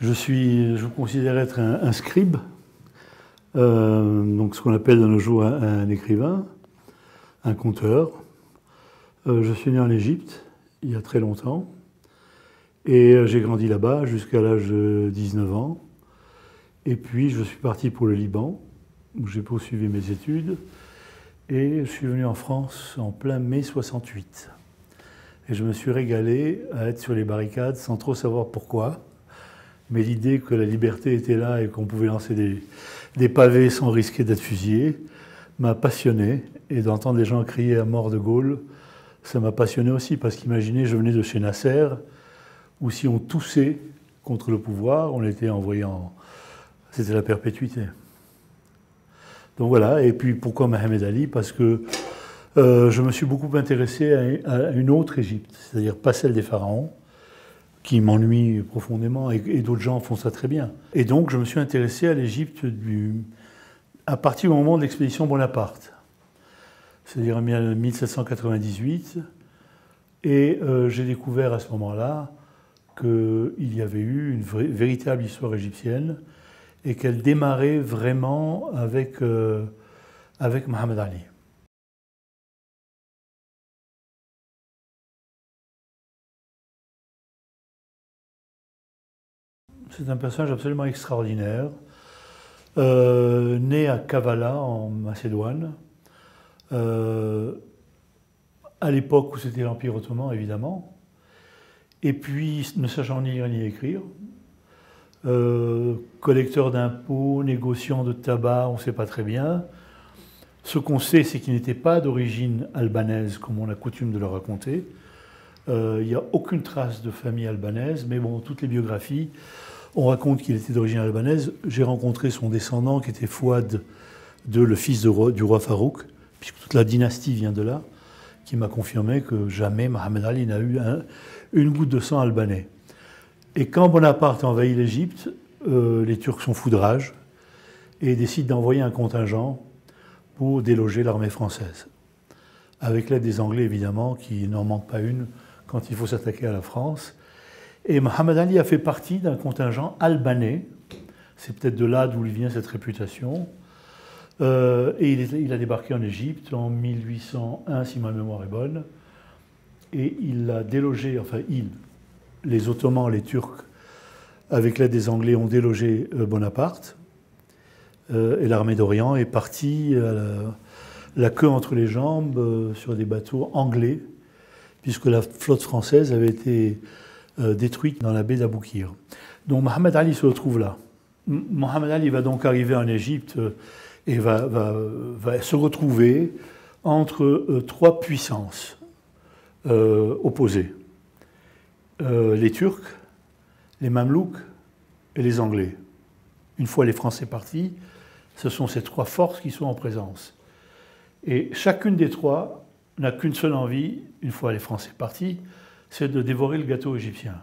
Je me considère être un scribe, donc ce qu'on appelle de nos jours un écrivain, un conteur. Je suis né en Égypte il y a très longtemps et j'ai grandi là-bas jusqu'à l'âge de 19 ans. Et puis je suis parti pour le Liban où j'ai poursuivi mes études et je suis venu en France en plein mai 68. Et je me suis régalé à être sur les barricades sans trop savoir pourquoi. Mais l'idée que la liberté était là et qu'on pouvait lancer des pavés sans risquer d'être fusillé m'a passionné. Et d'entendre des gens crier à mort de Gaulle, ça m'a passionné aussi. Parce qu'imaginez, je venais de chez Nasser, où si on toussait contre le pouvoir, on était envoyé en... C'était la perpétuité. Donc voilà. Et puis pourquoi Mohamed Ali? Parce que je me suis beaucoup intéressé à une autre Égypte, c'est-à-dire pas celle des pharaons, qui m'ennuie profondément, et d'autres gens font ça très bien. Et donc je me suis intéressé à l'Égypte à partir du moment de l'expédition Bonaparte, c'est-à-dire en 1798, et j'ai découvert à ce moment-là qu'il y avait eu une véritable histoire égyptienne, et qu'elle démarrait vraiment avec Mohamed Ali. C'est un personnage absolument extraordinaire, né à Kavala, en Macédoine, à l'époque où c'était l'Empire ottoman, évidemment, et puis ne sachant ni lire ni écrire, collecteur d'impôts, négociant de tabac, on ne sait pas très bien. Ce qu'on sait, c'est qu'il n'était pas d'origine albanaise, comme on a coutume de le raconter. Il n'y a aucune trace de famille albanaise, mais bon, toutes les biographies, on raconte qu'il était d'origine albanaise. J'ai rencontré son descendant qui était Fouad II, le fils du roi Farouk, puisque toute la dynastie vient de là, qui m'a confirmé que jamais Mohamed Ali n'a eu une goutte de sang albanais. Et quand Bonaparte envahit l'Égypte, les Turcs sont fous de rage et décident d'envoyer un contingent pour déloger l'armée française. Avec l'aide des Anglais, évidemment, qui n'en manquent pas une quand il faut s'attaquer à la France. Et Mohamed Ali a fait partie d'un contingent albanais. C'est peut-être de là d'où vient cette réputation. Et il a débarqué en Égypte en 1801, si ma mémoire est bonne. Et il a délogé, les Ottomans, les Turcs, avec l'aide des Anglais, ont délogé Bonaparte. Et l'armée d'Orient est partie la queue entre les jambes sur des bateaux anglais, puisque la flotte française avait été détruite dans la baie d'Aboukir. Donc Mohamed Ali se retrouve là. Mohamed Ali va donc arriver en Égypte et va se retrouver entre trois puissances opposées. Les Turcs, les Mamelouks et les Anglais. Une fois les Français partis, ce sont ces trois forces qui sont en présence. Et chacune des trois n'a qu'une seule envie, une fois les Français partis, c'est de dévorer le gâteau égyptien.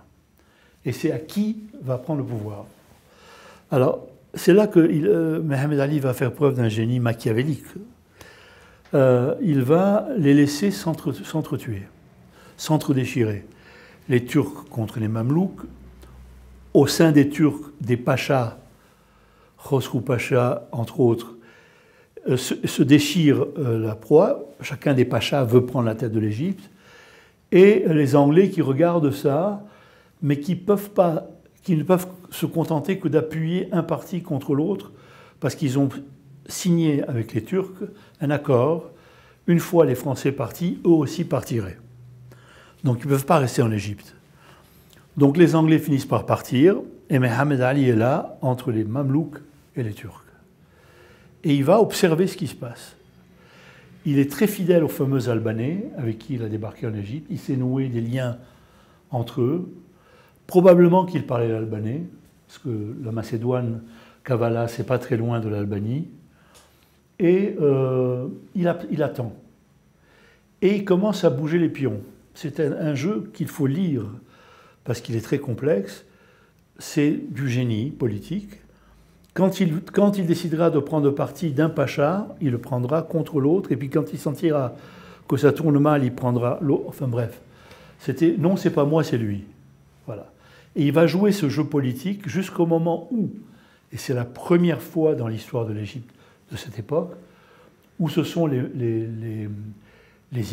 Et c'est à qui va prendre le pouvoir. Alors, c'est là que Mohamed Ali va faire preuve d'un génie machiavélique. Il va les laisser s'entretuer, s'entre-déchirer. Les Turcs contre les Mamelouks, au sein des Turcs, des pachas, Khosrou Pacha, entre autres, se déchirent la proie. Chacun des pachas veut prendre la tête de l'Égypte. Et les Anglais qui regardent ça, mais qui ne peuvent se contenter que d'appuyer un parti contre l'autre, parce qu'ils ont signé avec les Turcs un accord. Une fois les Français partis, eux aussi partiraient. Donc ils ne peuvent pas rester en Égypte. Donc les Anglais finissent par partir, et Mohamed Ali est là, entre les Mamelouks et les Turcs. Et il va observer ce qui se passe. Il est très fidèle aux fameux Albanais, avec qui il a débarqué en Égypte. Il s'est noué des liens entre eux. Probablement qu'il parlait l'albanais, parce que la Macédoine, Kavala, c'est pas très loin de l'Albanie. Et il attend. Et il commence à bouger les pions. C'est un jeu qu'il faut lire, parce qu'il est très complexe. C'est du génie politique. Quand il décidera de prendre parti d'un pacha, il le prendra contre l'autre. Et puis quand il sentira que ça tourne mal, il prendra l'autre. Enfin bref. C'était non, c'est pas moi, c'est lui. Voilà. Et il va jouer ce jeu politique jusqu'au moment où, et c'est la première fois dans l'histoire de l'Égypte de cette époque, où ce sont les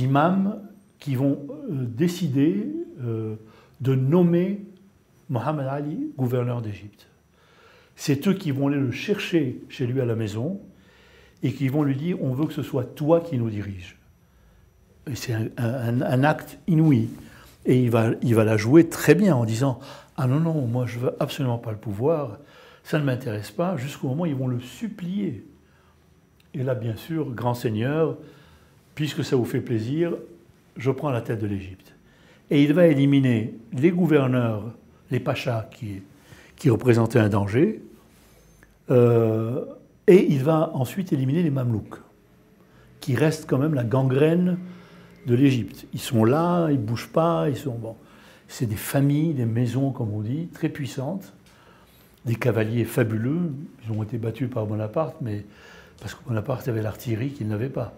imams qui vont décider de nommer Mohammed Ali gouverneur d'Égypte. C'est eux qui vont aller le chercher chez lui à la maison et qui vont lui dire « on veut que ce soit toi qui nous dirige ». Et c'est un acte inouï. Et il va la jouer très bien en disant « ah non, non, moi je veux absolument pas le pouvoir, ça ne m'intéresse pas », jusqu'au moment où ils vont le supplier. Et là, bien sûr, grand seigneur, puisque ça vous fait plaisir, je prends la tête de l'Égypte. Et il va éliminer les gouverneurs, les pachas qui représentaient un danger, et il va ensuite éliminer les mamelouks, qui restent quand même la gangrène de l'Égypte. Ils sont là, ils ne bougent pas, ils sont... Bon, c'est des familles, des maisons, comme on dit, très puissantes, des cavaliers fabuleux. Ils ont été battus par Bonaparte, mais parce que Bonaparte avait l'artillerie qu'il n'avait pas.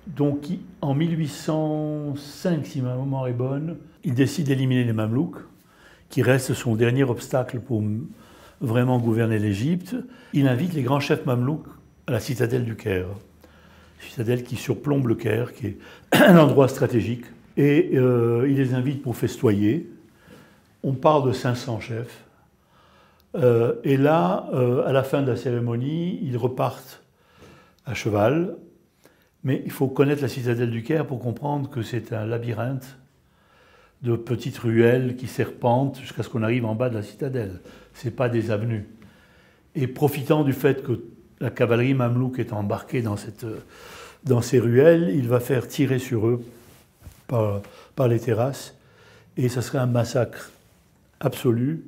Donc, en 1805, si ma mémoire est bonne, il décide d'éliminer les Mamelouks, qui reste son dernier obstacle pour vraiment gouverner l'Égypte. Il invite les grands chefs Mamelouks à la citadelle du Caire, citadelle qui surplombe le Caire, qui est un endroit stratégique. Et il les invite pour festoyer. On parle de 500 chefs. Et là, à la fin de la cérémonie, ils repartent à cheval. Mais il faut connaître la citadelle du Caire pour comprendre que c'est un labyrinthe de petites ruelles qui serpentent jusqu'à ce qu'on arrive en bas de la citadelle. Ce n'est pas des avenues. Et profitant du fait que la cavalerie mamelouk est embarquée dans ces ruelles, il va faire tirer sur eux par les terrasses. Et ça serait un massacre absolu.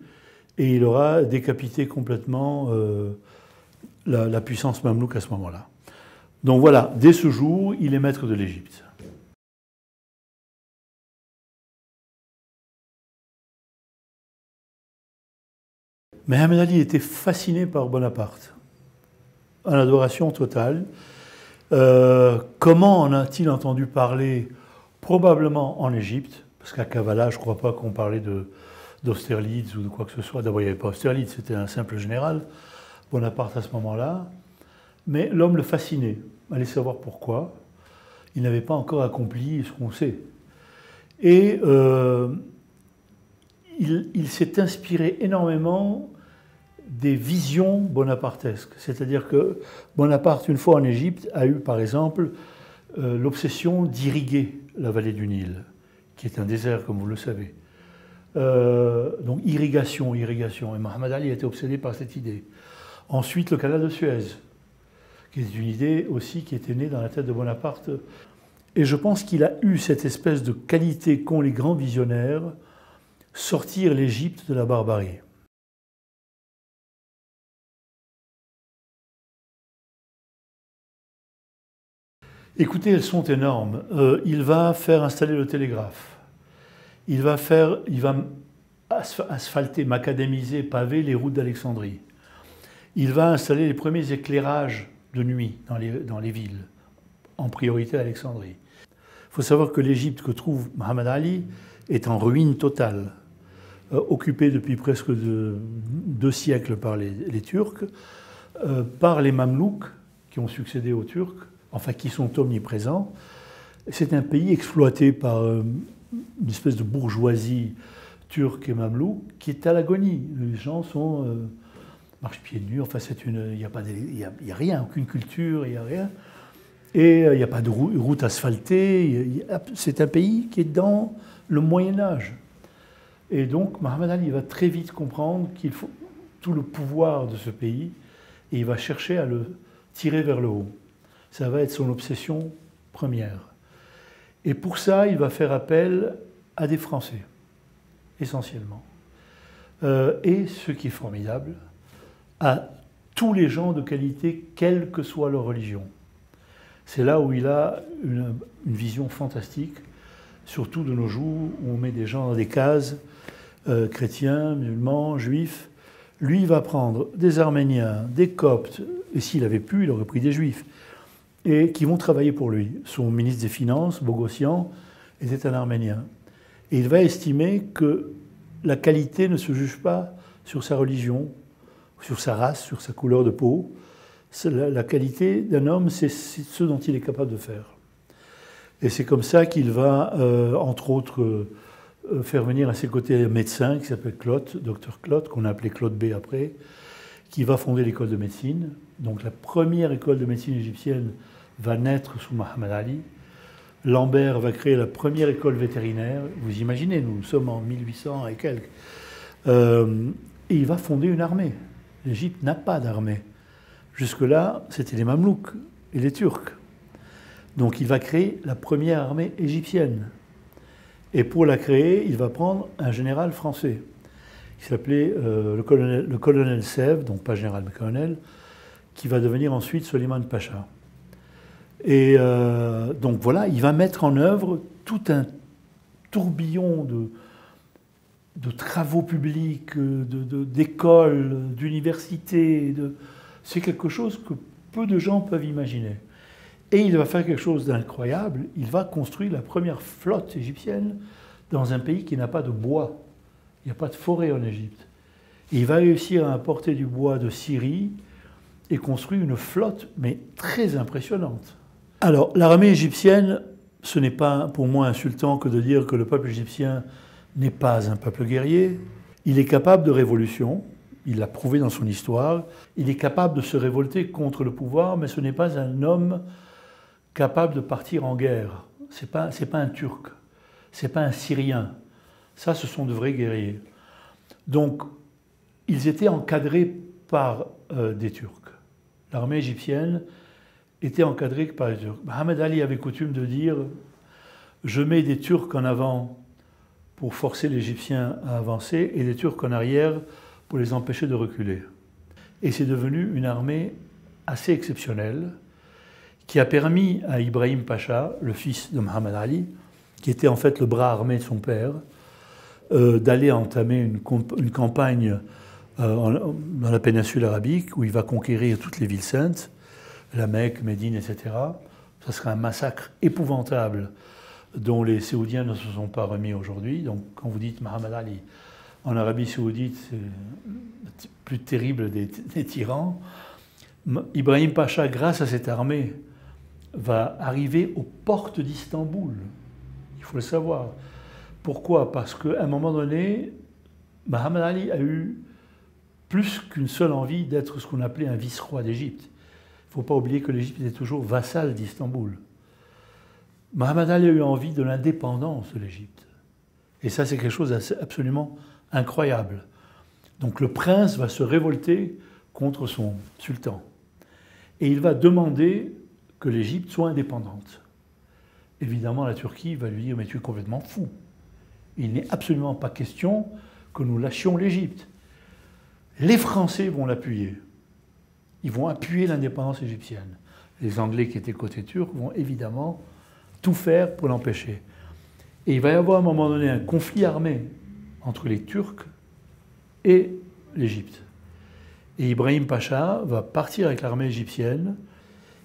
Et il aura décapité complètement la puissance mamelouk à ce moment-là. Donc voilà, dès ce jour, il est maître de l'Égypte. Mohammed Ali était fasciné par Bonaparte, en adoration totale. Comment en a-t-il entendu parler? Probablement en Égypte, parce qu'à Kavala, je ne crois pas qu'on parlait d'Austerlitz ou de quoi que ce soit. D'abord, il n'y avait pas Austerlitz, c'était un simple général, Bonaparte à ce moment-là. Mais l'homme le fascinait. Allez savoir pourquoi. Il n'avait pas encore accompli ce qu'on sait. Et il s'est inspiré énormément des visions bonapartesques. C'est-à-dire que Bonaparte, une fois en Égypte, a eu par exemple l'obsession d'irriguer la vallée du Nil, qui est un désert, comme vous le savez. Donc irrigation. Et Mohammed Ali était obsédé par cette idée. Ensuite, le canal de Suez, qui est une idée aussi qui était née dans la tête de Bonaparte. Et je pense qu'il a eu cette espèce de qualité qu'ont les grands visionnaires, sortir l'Égypte de la barbarie. Écoutez, elles sont énormes. Il va faire installer le télégraphe. Il va asphalter, macadamiser, paver les routes d'Alexandrie. Il va installer les premiers éclairages de nuit dans les villes, en priorité à Alexandrie. Il faut savoir que l'Égypte que trouve Mohammed Ali est en ruine totale, occupée depuis presque 2 siècles par les Turcs, par les Mamelouks qui ont succédé aux Turcs, enfin qui sont omniprésents. C'est un pays exploité par une espèce de bourgeoisie turque et mamelouk qui est à l'agonie. Les gens marchent pieds nus, enfin il n'y a rien, aucune culture, il n'y a rien. Et il n'y a pas de route asphaltée. C'est un pays qui est dans le Moyen-Âge. Et donc Mohammed Ali va très vite comprendre qu'il faut tout le pouvoir de ce pays et il va chercher à le tirer vers le haut. Ça va être son obsession première. Et pour ça, il va faire appel à des Français, essentiellement. Et ce qui est formidable, à tous les gens de qualité, quelle que soit leur religion. C'est là où il a une vision fantastique, surtout de nos jours, où on met des gens dans des cases, chrétiens, musulmans, juifs. Lui, il va prendre des Arméniens, des Coptes, et s'il avait pu, il aurait pris des Juifs, et qui vont travailler pour lui. Son ministre des Finances, Bogossian, était un Arménien. Et il va estimer que la qualité ne se juge pas sur sa religion, sur sa race, sur sa couleur de peau. La qualité d'un homme, c'est ce dont il est capable de faire. Et c'est comme ça qu'il va, entre autres, faire venir à ses côtés un médecin qui s'appelle Clotte, docteur Clotte, qu'on a appelé Claude B après, qui va fonder l'école de médecine. Donc la première école de médecine égyptienne va naître sous Mohammed Ali. Lambert va créer la première école vétérinaire. Vous imaginez, nous sommes en 1800 et quelques. Et il va fonder une armée. L'Égypte n'a pas d'armée. Jusque-là, c'était les Mamelouks et les Turcs. Donc il va créer la première armée égyptienne. Et pour la créer, il va prendre un général français qui s'appelait le colonel Sèvres, donc pas général mais colonel, qui va devenir ensuite Soliman Pacha. Et donc voilà, il va mettre en œuvre tout un tourbillon de travaux publics, d'écoles, d'universités. C'est quelque chose que peu de gens peuvent imaginer. Et il va faire quelque chose d'incroyable, il va construire la première flotte égyptienne dans un pays qui n'a pas de bois. Il n'y a pas de forêt en Égypte. Et il va réussir à importer du bois de Syrie et construire une flotte, mais très impressionnante. Alors, l'armée égyptienne, ce n'est pas pour moi insultant que de dire que le peuple égyptien n'est pas un peuple guerrier. Il est capable de révolution, il l'a prouvé dans son histoire. Il est capable de se révolter contre le pouvoir, mais ce n'est pas un homme capable de partir en guerre. Ce n'est pas un Turc, ce n'est pas un Syrien. Ça, ce sont de vrais guerriers. Donc, ils étaient encadrés par des Turcs. L'armée égyptienne était encadrée par les Turcs. Mohammed Ali avait coutume de dire « Je mets des Turcs en avant pour forcer les Égyptiens à avancer et des Turcs en arrière pour les empêcher de reculer. » Et c'est devenu une armée assez exceptionnelle qui a permis à Ibrahim Pacha, le fils de Mohammed Ali, qui était en fait le bras armé de son père, d'aller entamer une campagne dans la péninsule arabique où il va conquérir toutes les villes saintes, la Mecque, Médine, etc. Ça sera un massacre épouvantable dont les Saoudiens ne se sont pas remis aujourd'hui. Donc quand vous dites Mohammed Ali en Arabie Saoudite, c'est le plus terrible des tyrans. Ibrahim Pacha, grâce à cette armée, va arriver aux portes d'Istanbul. Il faut le savoir. Pourquoi? Parce qu'à un moment donné, Mohammed Ali a eu plus qu'une seule envie d'être ce qu'on appelait un vice-roi d'Égypte. Il ne faut pas oublier que l'Égypte était toujours vassale d'Istanbul. Mohammed Ali a eu envie de l'indépendance de l'Égypte. Et ça, c'est quelque chose d'absolument incroyable. Donc le prince va se révolter contre son sultan. Et il va demander que l'Égypte soit indépendante. Évidemment, la Turquie va lui dire « Mais tu es complètement fou. Il n'est absolument pas question que nous lâchions l'Égypte. Les Français vont l'appuyer. Ils vont appuyer l'indépendance égyptienne. Les Anglais qui étaient côté turc vont évidemment tout faire pour l'empêcher. Et il va y avoir à un moment donné un conflit armé entre les Turcs et l'Égypte. Et Ibrahim Pacha va partir avec l'armée égyptienne.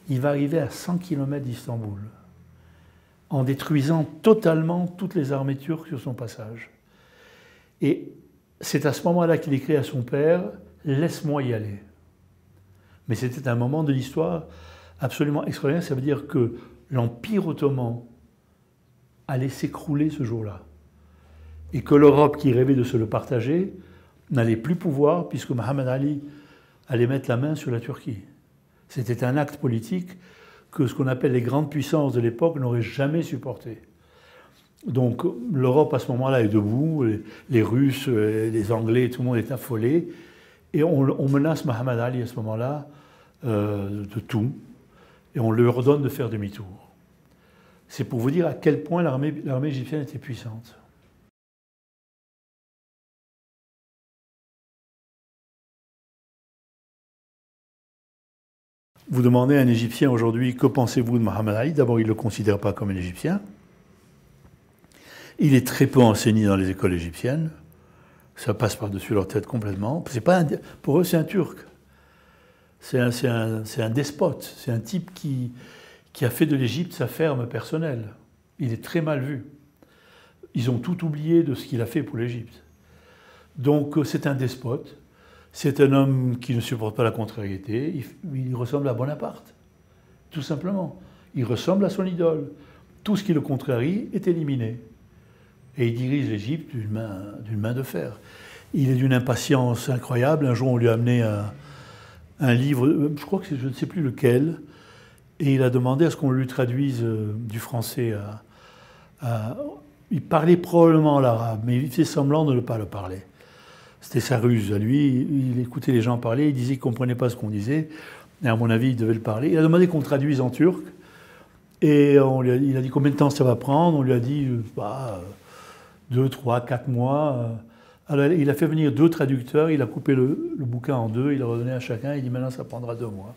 Il va arriver à 100 km d'Istanbul, en détruisant totalement toutes les armées turques sur son passage. Et c'est à ce moment-là qu'il écrit à son père « Laisse-moi y aller ». Mais c'était un moment de l'histoire absolument extraordinaire. Ça veut dire que l'Empire ottoman allait s'écrouler ce jour-là. Et que l'Europe, qui rêvait de se le partager, n'allait plus pouvoir, puisque Mohammed Ali allait mettre la main sur la Turquie. C'était un acte politique que ce qu'on appelle les grandes puissances de l'époque n'auraient jamais supporté. Donc l'Europe à ce moment-là est debout, les Russes, les Anglais, tout le monde est affolé, et on menace Mohammed Ali à ce moment-là de tout, et on lui ordonne de faire demi-tour. C'est pour vous dire à quel point l'armée égyptienne était puissante. Vous demandez à un Égyptien aujourd'hui, que pensez-vous de Mohammed Ali? D'abord, il ne le considère pas comme un Égyptien. Il est très peu enseigné dans les écoles égyptiennes. Ça passe par-dessus leur tête complètement. Pour eux, c'est un Turc. C'est un despote. C'est un type qui a fait de l'Égypte sa ferme personnelle. Il est très mal vu. Ils ont tout oublié de ce qu'il a fait pour l'Égypte. Donc c'est un despote, c'est un homme qui ne supporte pas la contrariété, il ressemble à Bonaparte, tout simplement. Il ressemble à son idole. Tout ce qui le contrarie est éliminé. Et il dirige l'Égypte d'une main de fer. Il est d'une impatience incroyable. Un jour, on lui a amené un livre, je crois que je ne sais plus lequel, et il a demandé à ce qu'on lui traduise du français il parlait probablement l'arabe, mais il faisait semblant de ne pas le parler. C'était sa ruse à lui. Il écoutait les gens parler, il disait qu'il ne comprenait pas ce qu'on disait. Et à mon avis, il devait le parler. Il a demandé qu'on le traduise en turc. Et il a dit combien de temps ça va prendre. On lui a dit 2, 3, 4 mois. Alors il a fait venir 2 traducteurs, il a coupé le bouquin en 2, il a redonné à chacun, il dit maintenant ça prendra 2 mois.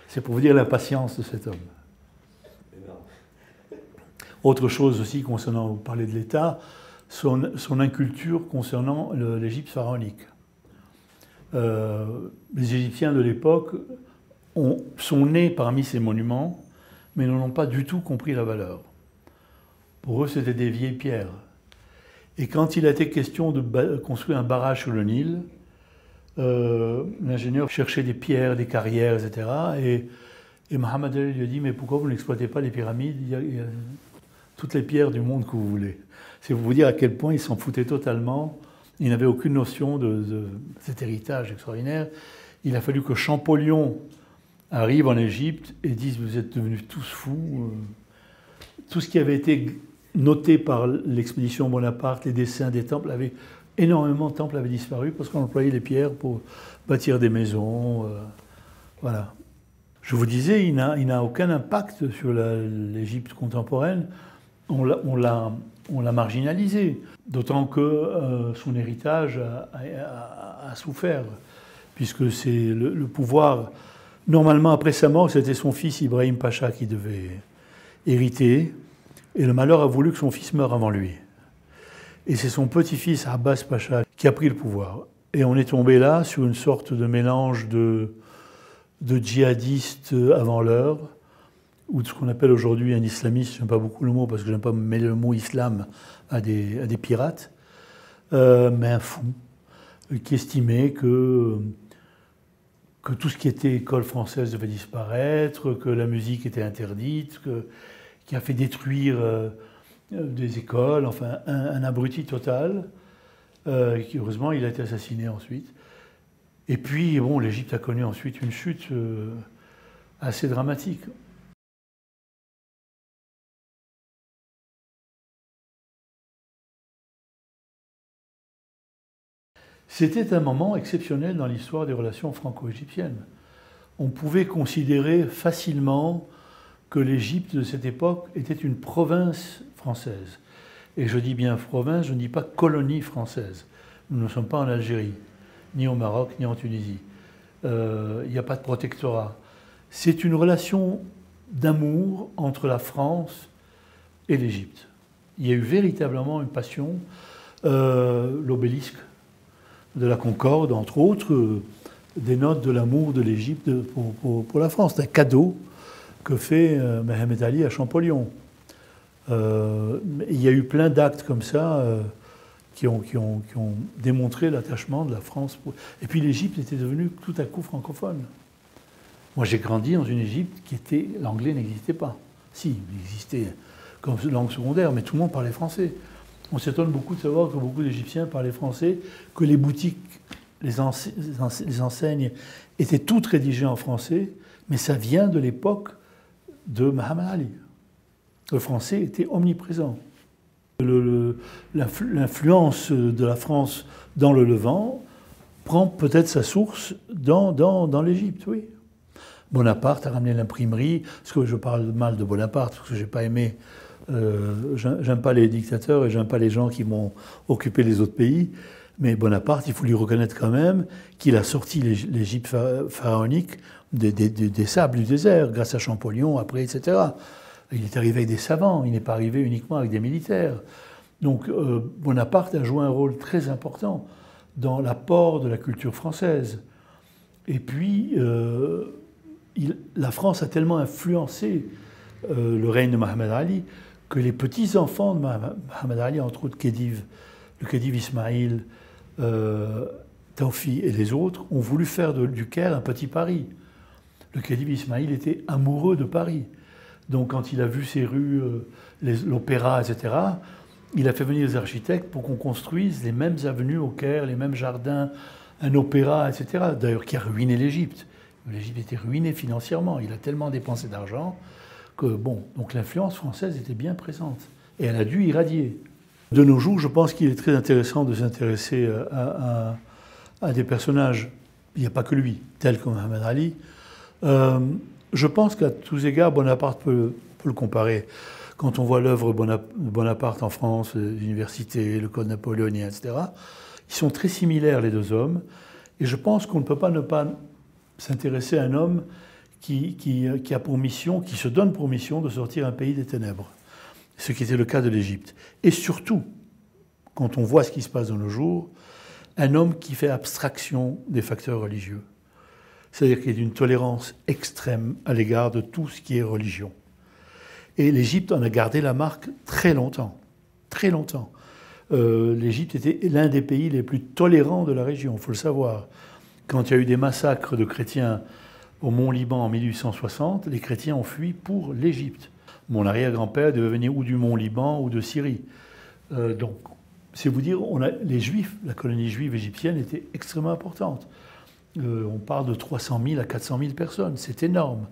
C'est pour vous dire l'impatience de cet homme. Autre chose aussi concernant, vous parlez de l'État, son inculture concernant l'Égypte pharaonique. Les Égyptiens de l'époque sont nés parmi ces monuments, mais n'en ont pas du tout compris la valeur. Pour eux, c'était des vieilles pierres. Et quand il a été question de construire un barrage sur le Nil, l'ingénieur cherchait des pierres, des carrières, etc. Et Mohammed Ali lui a dit « Mais pourquoi vous n'exploitez pas les pyramides ? Il y a toutes les pierres du monde que vous voulez. » C'est pour vous dire à quel point il s'en foutait totalement. Il n'avait aucune notion de cet héritage extraordinaire. Il a fallu que Champollion arrive en Égypte et dise « Vous êtes devenus tous fous. » Tout ce qui avait été noté par l'expédition Bonaparte, les dessins des temples, énormément de temples avaient disparu parce qu'on employait les pierres pour bâtir des maisons. Voilà. Je vous disais, il n'a aucun impact sur l'Égypte contemporaine. On l'a marginalisé, d'autant que son héritage a souffert, puisque c'est le pouvoir. Normalement, après sa mort, c'était son fils Ibrahim Pacha qui devait hériter, et le malheur a voulu que son fils meure avant lui. Et c'est son petit-fils Abbas Pacha qui a pris le pouvoir. Et on est tombé là sur une sorte de mélange de djihadistes avant l'heure, ou de ce qu'on appelle aujourd'hui un islamiste, je n'aime pas beaucoup le mot parce que je n'aime pas mêler le mot islam à des pirates, mais un fou qui estimait que tout ce qui était école française devait disparaître, que la musique était interdite, qui a fait détruire des écoles, enfin un abruti total, qui heureusement il a été assassiné ensuite. Et puis bon, l'Égypte a connu ensuite une chute assez dramatique. C'était un moment exceptionnel dans l'histoire des relations franco-égyptiennes. On pouvait considérer facilement que l'Égypte de cette époque était une province française. Et je dis bien province, je ne dis pas colonie française. Nous ne sommes pas en Algérie, ni au Maroc, ni en Tunisie. Il n'y a pas de protectorat. C'est une relation d'amour entre la France et l'Égypte. Il y a eu véritablement une passion. L'obélisque de la Concorde, entre autres, dénote de l'amour de l'Égypte pour la France. C'est un cadeau que fait Mohammed Ali à Champollion. Il y a eu plein d'actes comme ça qui ont démontré l'attachement de la France. Et puis l'Égypte était devenue tout à coup francophone. Moi j'ai grandi dans une Égypte l'anglais n'existait pas. Si, il existait comme langue secondaire, mais tout le monde parlait français. On s'étonne beaucoup de savoir que beaucoup d'Égyptiens parlaient français, que les boutiques, les enseignes étaient toutes rédigées en français, mais ça vient de l'époque de Mohammed Ali. Le français était omniprésent. L'influence de la France dans le Levant prend peut-être sa source dans l'Égypte, oui. Bonaparte a ramené l'imprimerie, parce que je parle mal de Bonaparte, parce que je n'ai pas aimé, j'aime pas les dictateurs et j'aime pas les gens qui m'ont occupé les autres pays, mais Bonaparte, il faut lui reconnaître quand même qu'il a sorti l'Égypte pharaonique des sables du désert, grâce à Champollion, après, etc. Il est arrivé avec des savants, il n'est pas arrivé uniquement avec des militaires. Donc Bonaparte a joué un rôle très important dans l'apport de la culture française. Et puis, la France a tellement influencé le règne de Mohammed Ali que les petits-enfants de Mohammed Ali, entre autres le Khedive Ismaïl, Tawfi et les autres ont voulu faire du Caire un petit Paris. Le calife Ismaïl était amoureux de Paris. Donc quand il a vu ces rues, l'opéra, etc., il a fait venir des architectes pour qu'on construise les mêmes avenues au Caire, les mêmes jardins, un opéra, etc. D'ailleurs, qui a ruiné l'Égypte. L'Égypte était ruinée financièrement. Il a tellement dépensé d'argent que, bon, donc l'influence française était bien présente. Et elle a dû irradier. De nos jours, je pense qu'il est très intéressant de s'intéresser à des personnages, il n'y a pas que lui, tels que Mohamed Ali. Je pense qu'à tous égards, Bonaparte peut le comparer. Quand on voit l'œuvre Bonaparte en France, l'université, le code napoléonien, etc., ils sont très similaires, les deux hommes. Et je pense qu'on ne peut pas ne pas s'intéresser à un homme qui a pour mission, qui se donne pour mission de sortir un pays des ténèbres. Ce qui était le cas de l'Égypte. Et surtout, quand on voit ce qui se passe de nos jours, un homme qui fait abstraction des facteurs religieux. C'est-à-dire qu'il y a une tolérance extrême à l'égard de tout ce qui est religion. Et l'Égypte en a gardé la marque très longtemps. Très longtemps. L'Égypte était l'un des pays les plus tolérants de la région, il faut le savoir. Quand il y a eu des massacres de chrétiens au Mont-Liban en 1860, les chrétiens ont fui pour l'Égypte. Mon arrière-grand-père devait venir ou du Mont-Liban ou de Syrie. Donc, c'est vous dire, les Juifs, la colonie juive égyptienne était extrêmement importante. On parle de 300 000 à 400 000 personnes, c'est énorme.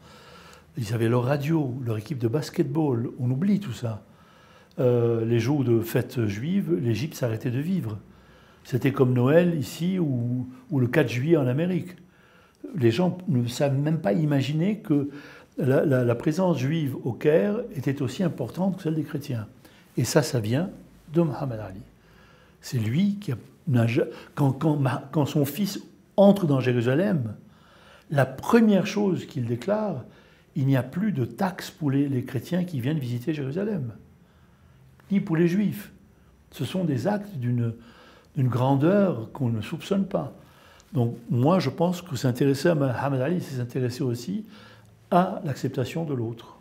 Ils avaient leur radio, leur équipe de basketball, on oublie tout ça. Les jours de fêtes juives, l'Égypte s'arrêtait de vivre. C'était comme Noël ici ou le 4 juillet en Amérique. Les gens ne savent même pas imaginer que la présence juive au Caire était aussi importante que celle des chrétiens. Et ça vient de Mohamed Ali. C'est lui qui quand son fils entre dans Jérusalem, la première chose qu'il déclare, il n'y a plus de taxes pour les chrétiens qui viennent visiter Jérusalem, ni pour les juifs. Ce sont des actes d'une grandeur qu'on ne soupçonne pas. Donc moi, je pense que s'intéresser à Mohamed Ali, c'est s'intéresser aussi à l'acceptation de l'autre.